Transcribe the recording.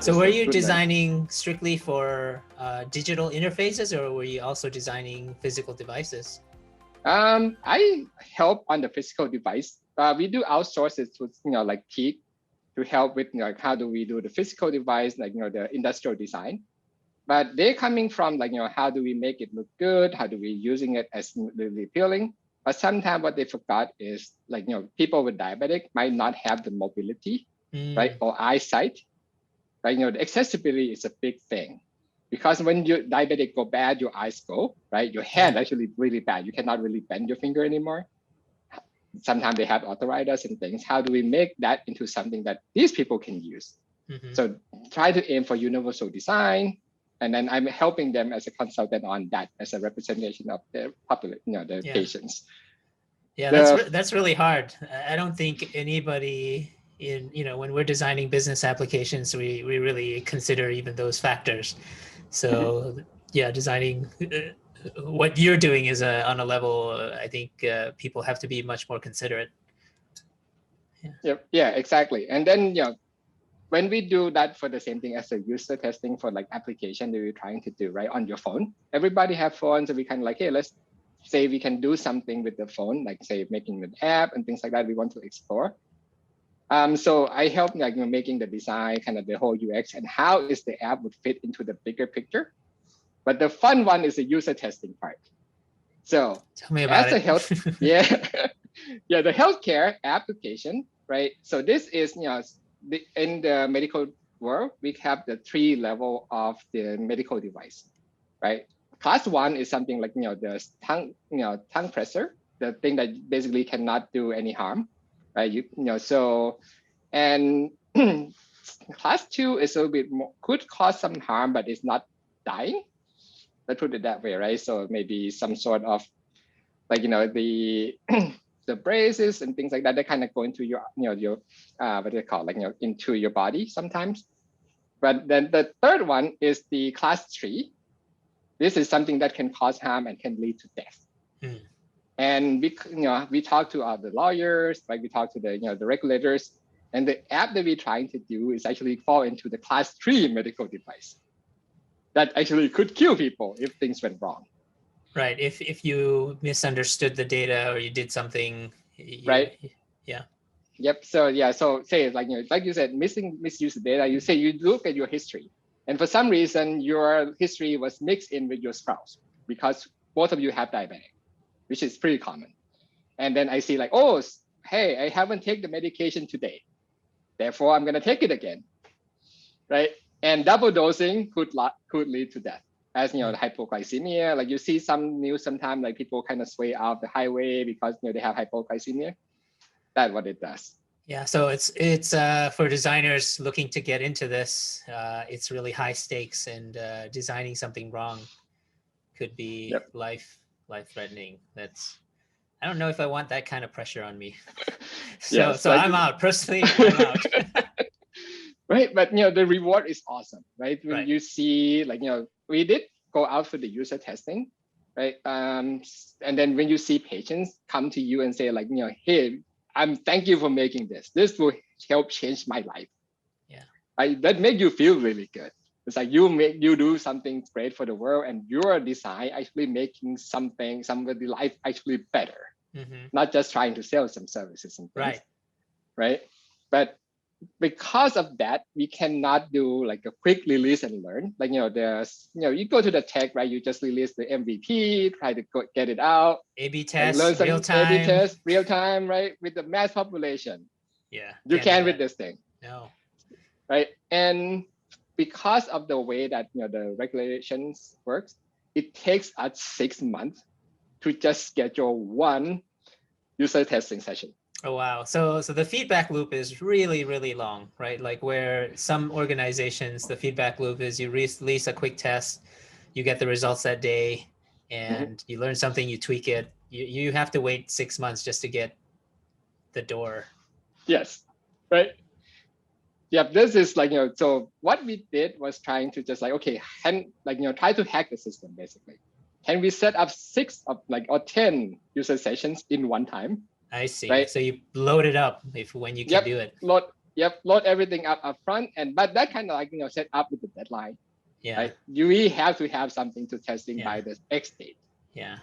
So were you designing strictly for digital interfaces, or were you also designing physical devices? I help on the physical device. We do outsource it to like Teak to help with like how do we do the physical device, like the industrial design. But they're coming from like how do we make it look good? How do we using it as really appealing? But sometimes what they forgot is like people with diabetic might not have the mobility, right, or eyesight. Right, the accessibility is a big thing. Because when your diabetic go bad, your eyes go, right? Your hand actually really bad. You cannot really bend your finger anymore. Sometimes they have arthritis and things. How do we make that into something that these people can use? So try to aim for universal design. And then I'm helping them as a consultant on that as a representation of their population, the patients. Yeah, that's really hard. I don't think anybody in, when we're designing business applications, we really consider even those factors. So yeah, designing what you're doing is on a level, I think people have to be much more considerate. Yeah, exactly. And then, when we do that for the same thing as a user testing for like application that we're trying to do, right, on your phone, everybody have phones, and we kind of like, hey, let's say we can do something with the phone, like say making an app and things like that we want to explore. So I help like making the design, kind of the whole UX, and how is the app would fit into the bigger picture. But the fun one is the user testing part. So tell me about the healthcare application, right? So this is in the medical world, we have the 3 level of the medical device, right? Class 1 is something like the tongue presser, the thing that basically cannot do any harm, right? So, and class 2 is a little bit more, could cause some harm, but it's not dying. Let's put it that way, right? So maybe some sort of like the the braces and things like that, they kind of go into your your what do they call, like into your body sometimes. But then the third one is the class 3. This is something that can cause harm and can lead to death. And we talk to the lawyers, like we talk to the the regulators, and the app that we're trying to do is actually fall into the class 3 medical device that actually could kill people if things went wrong. Right. If you misunderstood the data or you did something, right? Yeah. Yep. So yeah. So say like like you said, misuse the data. You say you look at your history, and for some reason your history was mixed in with your spouse because both of you have diabetic, which is pretty common. And then I see like, oh, hey, I haven't taken the medication today, therefore I'm gonna take it again, right? And double dosing could lead to death. As the hypoglycemia, like you see some news sometimes, like people kind of sway off the highway because they have hypoglycemia. That's what it does. Yeah, so it's for designers looking to get into this. It's really high stakes, and designing something wrong could be life threatening. I don't know if I want that kind of pressure on me. So I'm out personally. I'm out. Right, but the reward is awesome, right? When you see like we did go out for the user testing, right? And then when you see patients come to you and say like hey, thank you for making this. This will help change my life. Yeah, that make you feel really good. It's like you do something great for the world, and your design actually making somebody life actually better. Not just trying to sell some services and things. Right. But because of that, we cannot do like a quick release and learn. Like there's you go to the tech, right? You just release the MVP, try to get it out. A/B test, real time. A/B test, real time, right? With the mass population. Yeah. You can't with this thing. No. Right. And because of the way that the regulations works, it takes us 6 months to just schedule one user testing session. Oh, wow. So the feedback loop is really, really long, right? Like where some organizations, the feedback loop is you release a quick test, you get the results that day, and you learn something, you tweak it. You have to wait 6 months just to get the door. Yes, right. Yeah, this is like, so what we did was trying to just like, okay, and like, try to hack the system basically. Can we set up 6 or 10 user sessions in one time? I see. Right? So you load it up when you can do it. Yep, load everything up front, but that kind of like set up with the deadline. Yeah. Right? You really have to have something to testing Yeah. by the X date. Yeah.